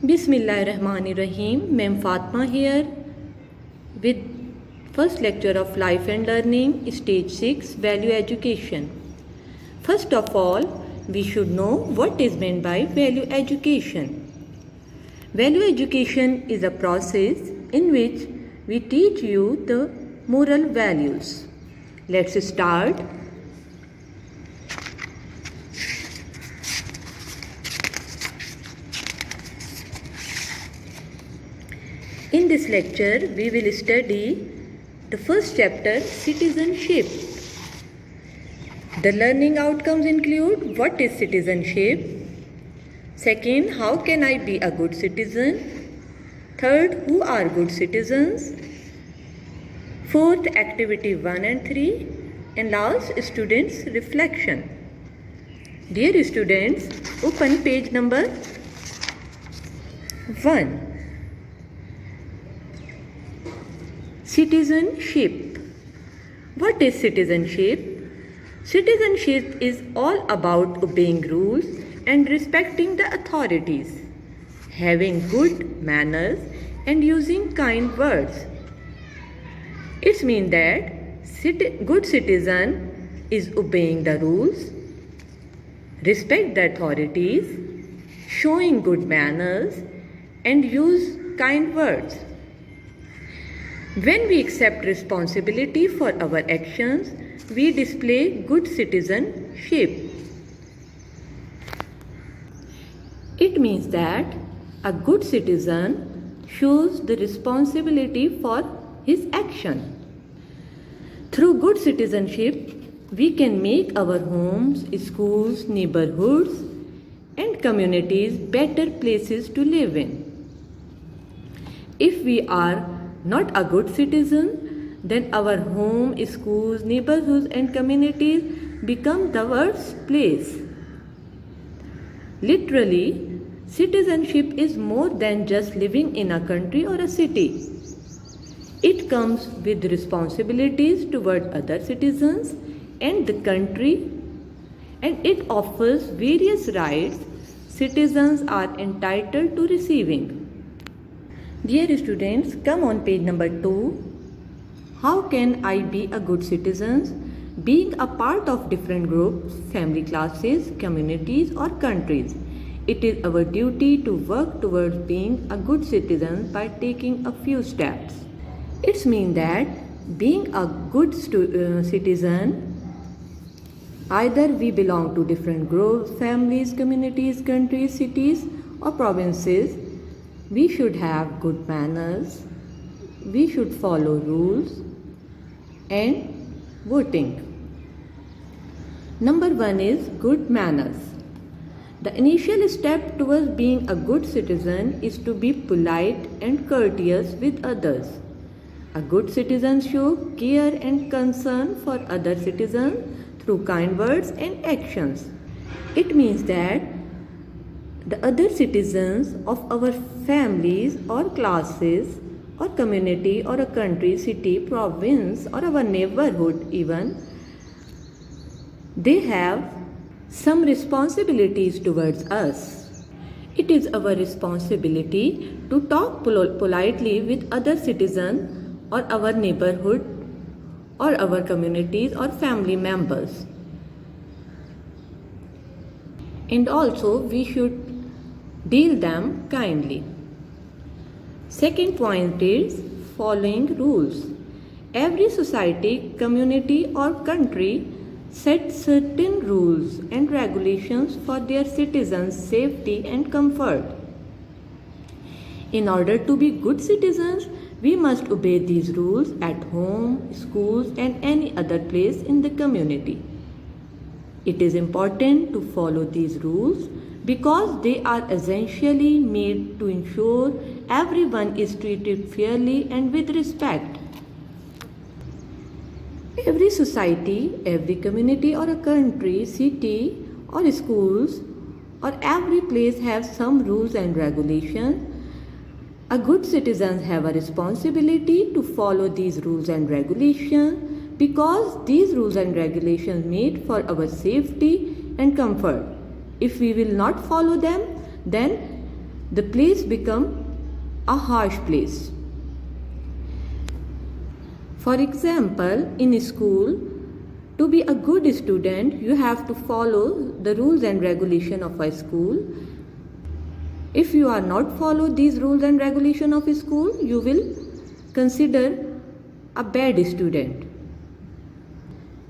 Bismillahirrahmanirrahim. Ma'am Fatma here with first lecture of Life and Learning, Stage 6, Value Education. First of all, we should know what is meant by value education. Value education is a process in which we teach you the moral values. Let's start. In this lecture, we will study the first chapter, Citizenship. The learning outcomes include what is citizenship? Second, how can I be a good citizen? Third, who are good citizens? Fourth, activity 1 and 3. And last, students' reflection. Dear students, open page number 1. Citizenship. What is citizenship? Citizenship is all about obeying rules and respecting the authorities, having good manners and using kind words. It means that good citizen is obeying the rules, respect the authorities, showing good manners and use kind words. When we accept responsibility for our actions, we display good citizenship. It means that a good citizen shows the responsibility for his action. Through good citizenship, we can make our homes, schools, neighborhoods, and communities better places to live in. If we are not a good citizen, then our home, schools, neighborhoods and communities become the worst place. Literally, citizenship is more than just living in a country or a city. It comes with responsibilities toward other citizens and the country, and it offers various rights citizens are entitled to receiving. Dear students, come on page number 2. How can I be a good citizen? Being a part of different groups, family classes, communities or countries. It is our duty to work towards being a good citizen by taking a few steps. It means that being a good citizen, either we belong to different groups, families, communities, countries, cities or provinces, we should have good manners, we should follow rules and voting. Number 1 is good manners. The initial step towards being a good citizen is to be polite and courteous with others. A good citizen shows care and concern for other citizens through kind words and actions. It means that the other citizens of our families or classes or community or a country, city, province or our neighborhood even, they have some responsibilities towards us. It is our responsibility to talk politely with other citizens or our neighborhood or our communities or family members. And also we should deal them kindly. Second point is following rules. Every society, community or country sets certain rules and regulations for their citizens' safety and comfort. In order to be good citizens, we must obey these rules at home, schools and any other place in the community. It is important to follow these rules because they are essentially made to ensure everyone is treated fairly and with respect. Every society, every community or a country, city or schools or every place have some rules and regulations. A good citizens have a responsibility to follow these rules and regulations because these rules and regulations made for our safety and comfort. If we will not follow them, then the place become a harsh place. For example, in school, to be a good student, you have to follow the rules and regulation of a school. If you are not follow these rules and regulation of a school, you will consider a bad student,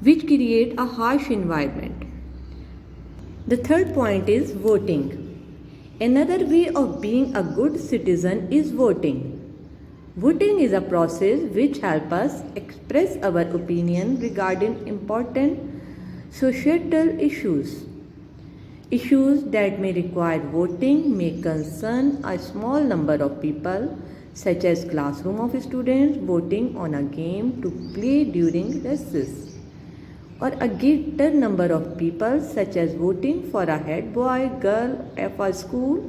which create a harsh environment. The third point is voting. Another way of being a good citizen is voting. Voting is a process which helps us express our opinion regarding important societal issues. Issues that may require voting may concern a small number of people, such as classroom of students voting on a game to play during recess, or a greater number of people, such as voting for a head boy, girl of a school,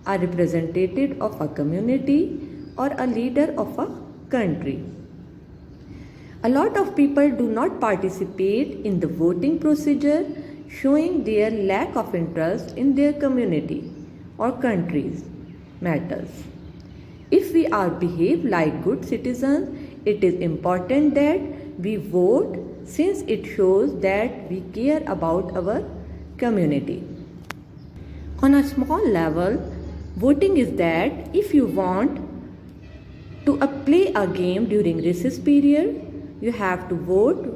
a representative of a community, or a leader of a country. A lot of people do not participate in the voting procedure, showing their lack of interest in their community or country's matters. If we are behave like good citizens, it is important that we vote, since it shows that we care about our community. On a small level, voting is that if you want to play a game during recess period, you have to vote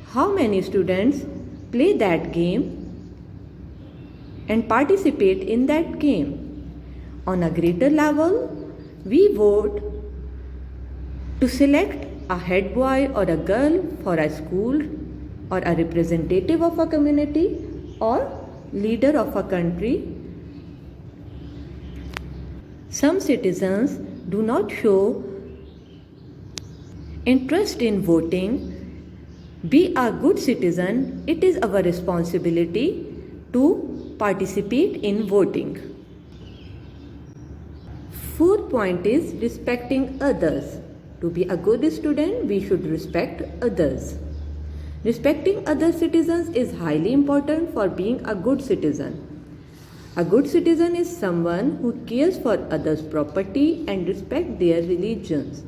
how many students play that game and participate in that game. On a greater level, we vote to select a head boy or a girl for a school, or a representative of a community, or leader of a country. Some citizens do not show interest in voting. Be a good citizen. It is our responsibility to participate in voting. Fourth point is respecting others. To be a good student, we should respect others. Respecting other citizens is highly important for being a good citizen. A good citizen is someone who cares for others' property and respects their religions,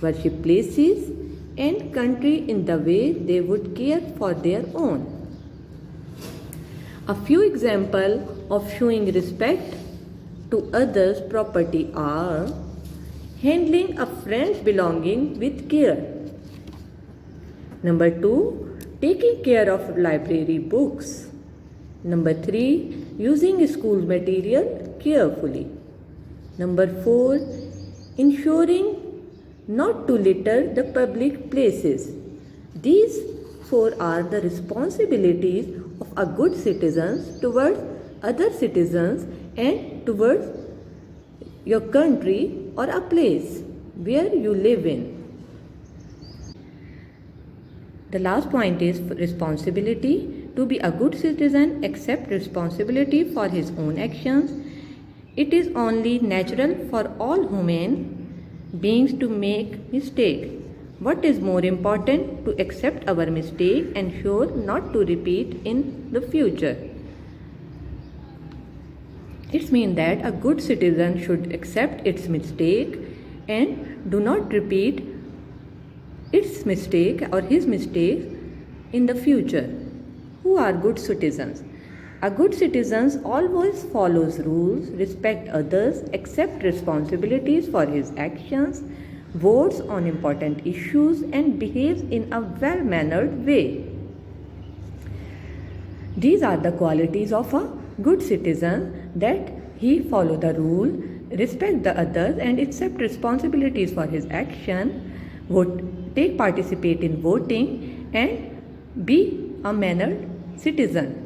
worship places, and country in the way they would care for their own. A few examples of showing respect to others' property are handling a friend's belonging with care. Number 2, taking care of library books. Number 3, using school material carefully. Number 4, ensuring not to litter the public places. These 4 are the responsibilities of a good citizen towards other citizens and towards your country or a place where you live in. The last point is responsibility. To be a good citizen, accept responsibility for his own actions. It is only natural for all human beings to make mistakes. What is more important? To accept our mistake and sure not to repeat in the future. It means that a good citizen should accept its mistake and do not repeat its mistake or his mistake in the future. Who are good citizens? A good citizen always follows rules, respects others, accepts responsibilities for his actions, votes on important issues, and behaves in a well-mannered way. These are the qualities of a good citizen, that he follow the rule, respect the others, and accept responsibilities for his action, participate in voting, and be a mannered citizen.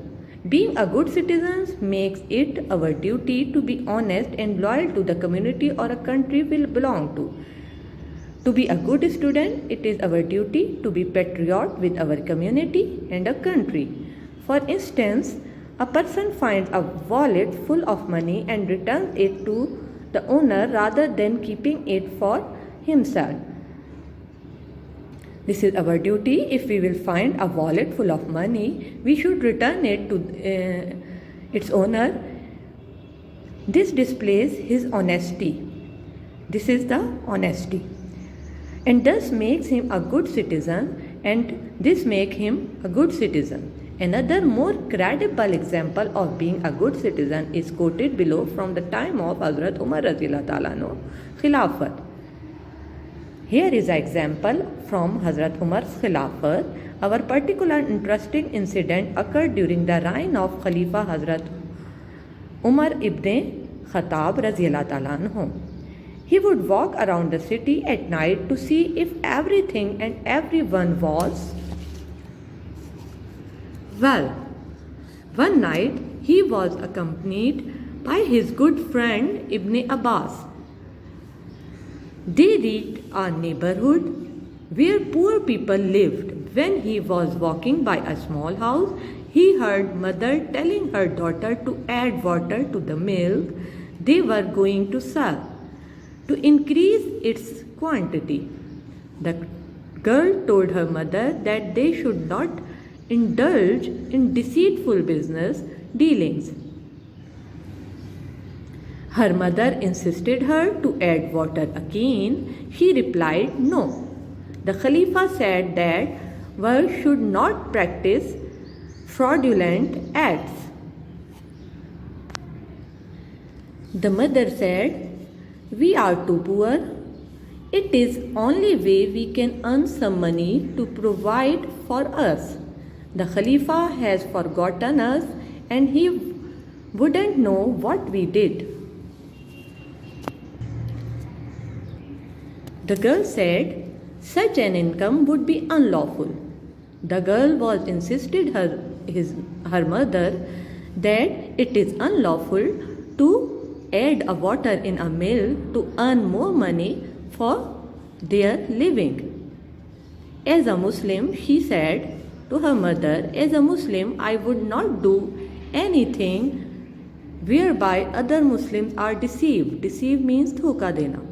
Being a good citizen makes it our duty to be honest and loyal to the community or a country we belong to. To be a good student, it is our duty to be patriot with our community and a country. For instance, a person finds a wallet full of money and returns it to the owner rather than keeping it for himself. This is our duty. If we will find a wallet full of money, we should return it to its owner This displays his honesty. This is the honesty. And thus makes him a good citizen, and this makes him a good citizen. Another more credible example of being a good citizen is quoted below from the time of Hazrat Umar Radhiyallahu Ta'ala anhu Khilafat. Here is an example from Hazrat Umar's Khilafat. Our particular interesting incident occurred during the reign of Khalifa Hazrat Umar ibn Khattab Radhiyallahu Ta'ala anhu. He would walk around the city at night to see if everything and everyone was well. One night he was accompanied by his good friend Ibn Abbas. They reached a neighborhood where poor people lived. When he was walking by a small house, he heard mother telling her daughter to add water to the milk they were going to sell to increase its quantity. The girl told her mother that they should not indulge in deceitful business dealings. Her mother insisted her to add water again. She replied no. The Khalifa said that one should not practice fraudulent acts. The mother said, "We are too poor. It is only way we can earn some money to provide for us. The Khalifa has forgotten us and he wouldn't know what we did." The girl said, "Such an income would be unlawful." The girl was insisted her mother that it is unlawful to add a water in a mill to earn more money for their living. As a Muslim, she said to her mother, "As a Muslim, I would not do anything whereby other Muslims are deceived." Deceive means dhoka dena.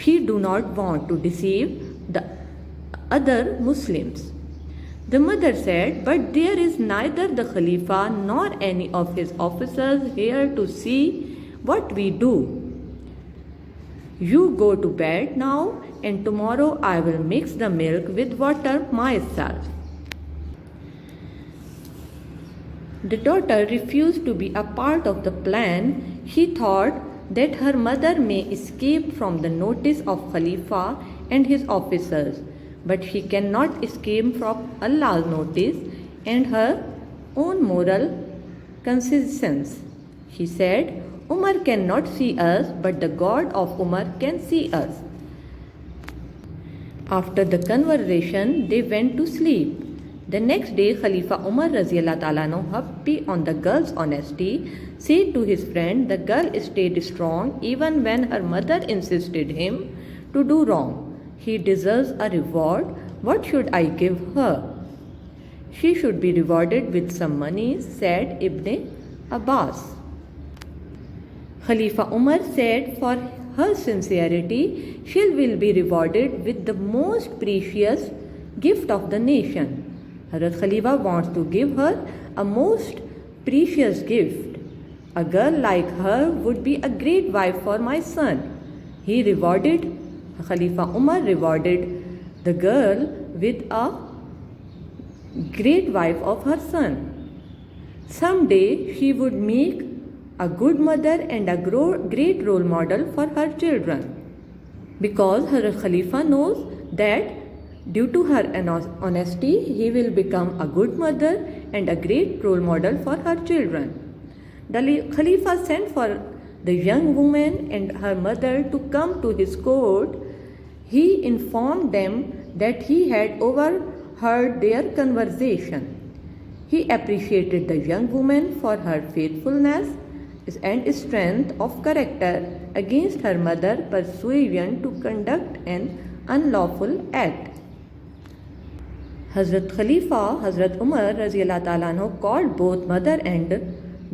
She do not want to deceive the other Muslims. The mother said, "But there is neither the Khalifa nor any of his officers here to see what we do. You go to bed now, and tomorrow I will mix the milk with water myself." The daughter refused to be a part of the plan. She thought that her mother may escape from the notice of Khalifa and his officers, but she cannot escape from Allah's notice and her own moral conscience. She said, "Umar cannot see us, but the God of Umar can see us." After the conversation, they went to sleep. The next day, Khalifa Umar Radhiyallahu Ta'ala anhu, happy on the girl's honesty, said to his friend, "The girl stayed strong even when her mother insisted him to do wrong. He deserves a reward. What should I give her?" "She should be rewarded with some money," said Ibn Abbas. Khalifa Umar said, "For her sincerity, she will be rewarded with the most precious gift of the nation." Hazrat Khalifa wants to give her a most precious gift. "A girl like her would be a great wife for my son." Khalifa Umar rewarded the girl with a great wife of her son. Someday she would make a good mother and a great role model for her children. Because Hazrat Khalifa knows that due to her honesty, he will become a good mother and a great role model for her children. The Khalifa sent for the young woman and her mother to come to his court. He informed them that he had overheard their conversation. He appreciated the young woman for her faithfulness and strength of character against her mother's persuasion to conduct an unlawful act. Hazrat Khalifa, Hazrat Umar Radhiyallahu Ta'ala anhu, called both mother and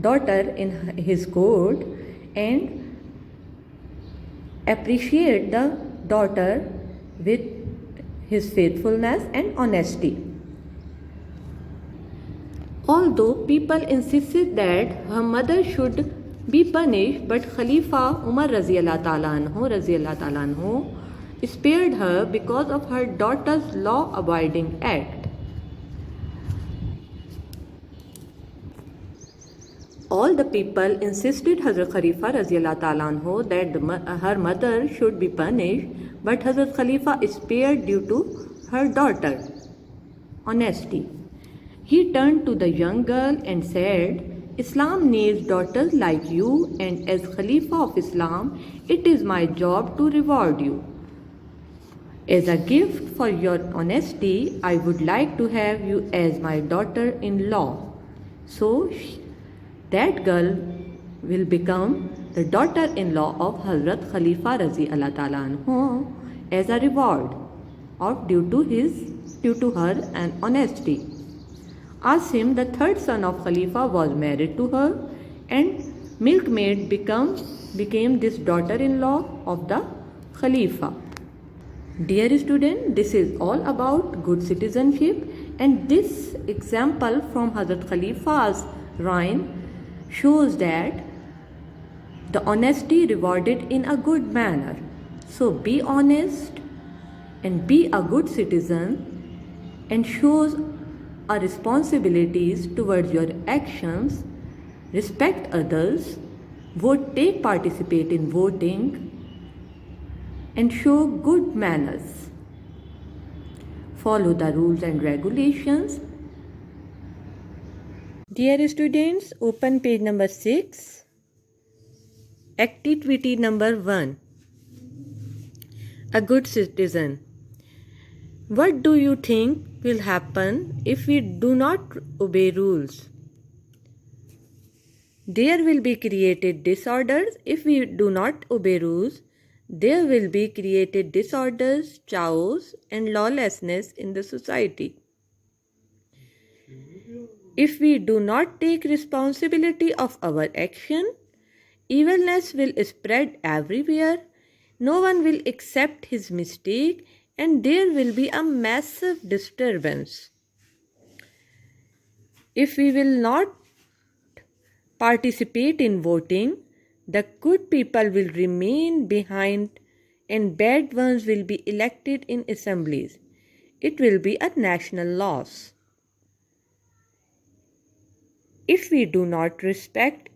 daughter in his court and appreciated the daughter with his faithfulness and honesty. Although people insisted that her mother should be punished, but Khalifa Umar Raziallahu Anhu spared her because of her daughter's law-abiding act. All the people insisted Hazrat Khalifa Anhu that her mother should be punished, but Hazrat Khalifa spared due to her daughter. Honesty. He turned to the young girl and said, Islam needs daughters like you, and as Khalifa of Islam, it is my job to reward you. As a gift for your honesty, I would like to have you as my daughter-in-law. So that girl will become the daughter-in-law of Hazrat Khalifa Anhu as a reward of due to her and honesty. Asim, the third son of Khalifa, was married to her, and milkmaid became this daughter-in-law of the Khalifa. Dear student, this is all about good citizenship, and this example from Hazrat Khalifa's reign shows that the honesty rewarded in a good manner. So be honest and be a good citizen and shows our responsibilities towards your actions, respect others, participate in voting, and show good manners. Follow the rules and regulations. Dear students, open page number 6. Activity number 1. A good citizen. What do you think will happen if we do not obey rules? There will be created disorders. If we do not obey rules, there will be created disorders, chaos, and lawlessness in the society. If we do not take responsibility of our action, evilness will spread everywhere. No one will accept his mistake, and there will be a massive disturbance. If we will not participate in voting, the good people will remain behind and bad ones will be elected in assemblies. It will be a national loss. If we do not respect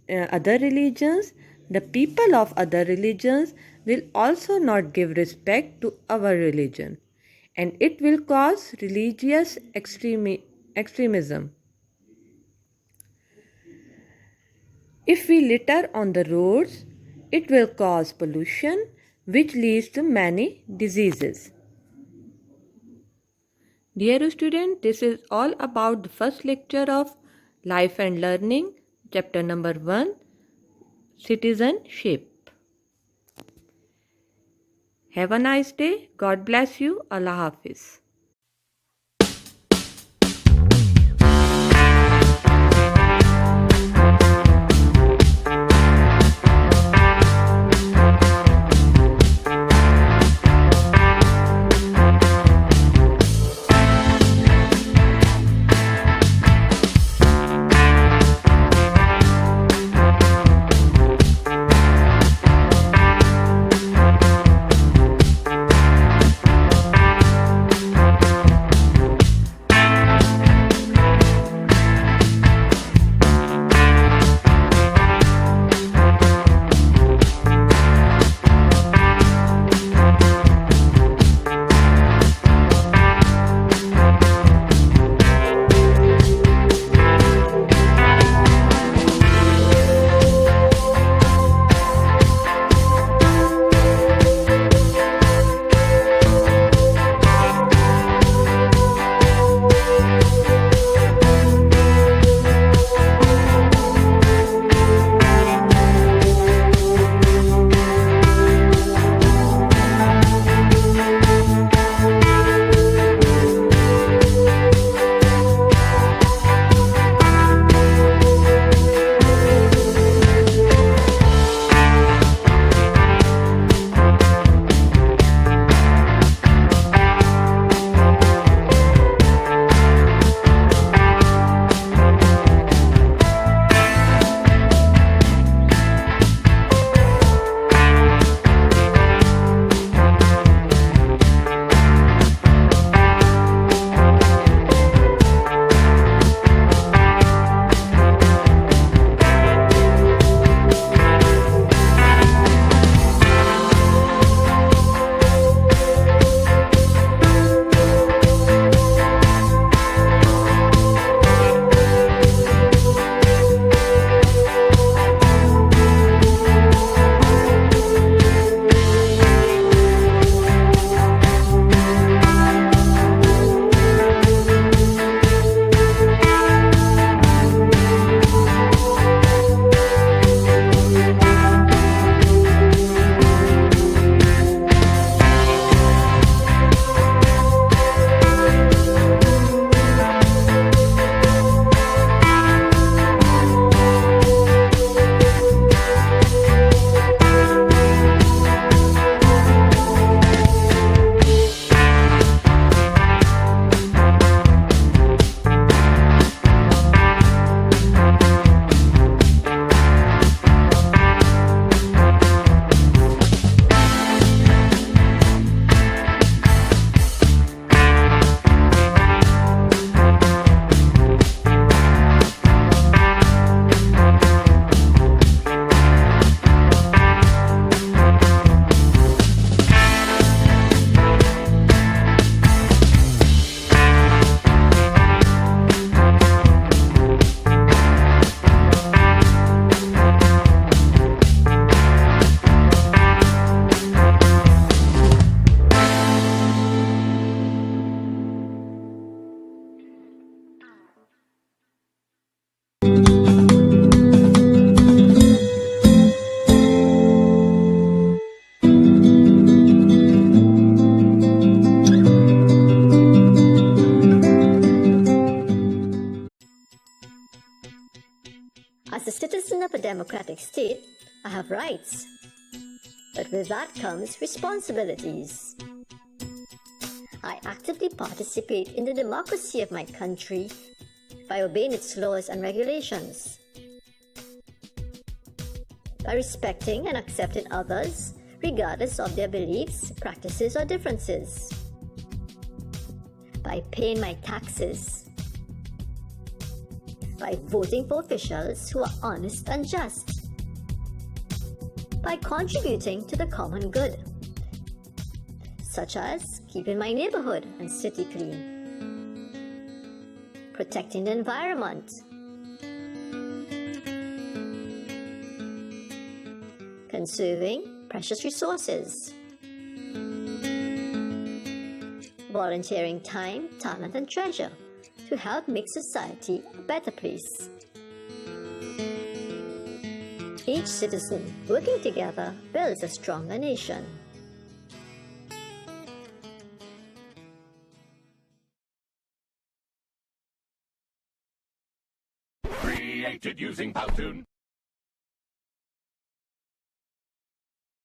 other religions, the people of other religions will also not give respect to our religion, and it will cause religious extremism. If we litter on the roads, it will cause pollution, which leads to many diseases. Dear student, this is all about the first lecture of Life and Learning, chapter number 1, Citizenship. Have a nice day. God bless you. Allah Hafiz. As a citizen of a democratic state, I have rights. But with that comes responsibilities. I actively participate in the democracy of my country by obeying its laws and regulations, by respecting and accepting others regardless of their beliefs, practices, or differences, by paying my taxes, by voting for officials who are honest and just, by contributing to the common good, such as keeping my neighborhood and city clean, protecting the environment, conserving precious resources, volunteering time, talent, and treasure to help make society a better place. Each citizen working together builds a stronger nation. Created using Powtoon.